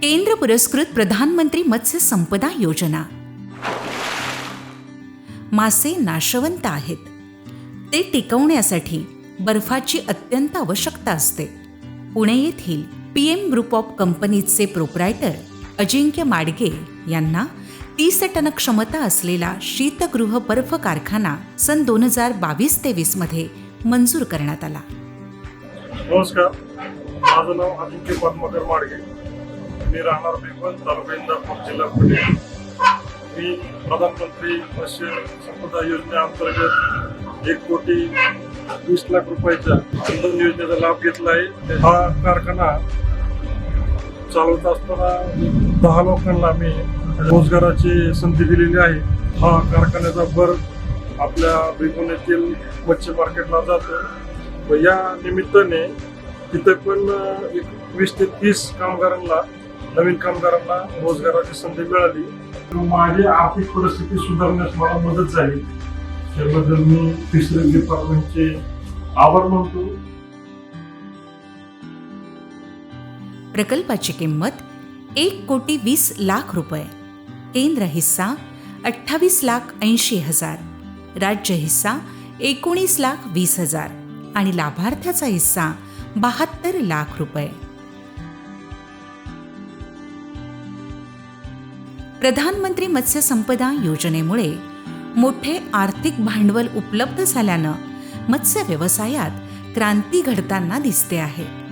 केंद्र पुरस्कृत प्रधानमंत्री मत्स्य संपदा योजना. मासे नाशवंत आहेत. ते टिकवण्यासाठी बर्फाची अत्यंत आवश्यकता असते. पुणे येथील PM ग्रुप ऑफ कंपनीजचे प्रोप्रायटर अजिंक्य माडगे यांना 30 टन क्षमता असलेला शीतगृह बर्फ कारखाना सन 2022-23 मध्ये मंजूर करण्यात आला. नमस्कार, माझं नाव अजिंक्य पद्माकर माडगे. मी राहणार बेपन, तालुका इंदापूर, जिल्हा पुणे. मी प्रधानमंत्री मत्स्य संपदा योजनेअंतर्गत 1,20,00,000 रुपयाच्या अनुदान योजनेचा लाभ घेतला आहे. हा कारखाना चालवत असताना 10 लोकांना मी रोजगाराची संधी दिलेली आहे. हा कारखान्याचा बर्फ आपल्या बेपन येथील मत्स्य मार्केटला जातो व या निमित्ताने तिथे पण 20 ते 30 कामगारांना, नवीन कामगारांना रोजगाराची संधी मिळाली. माझी आर्थिक परिस्थिती सुधारण्यास मला मदत झाली. त्याबद्दल मी फिशरीज डिपार्टमेंटचे आभार मानतो. प्रकल्पाची किंमत 1,20,00,000 रुपये. केंद्र हिस्सा 28,80,000, राज्य हिस्सा 19,20,000 आणि लाभार्थ्याचा हिस्सा 72,00,000 रुपये. प्रधानमंत्री मत्स्य संपदा योजनेमुळे मोठे आर्थिक भांडवल उपलब्ध झाल्यानं मत्स्य व्यवसायात क्रांती घडताना दिसते आहे.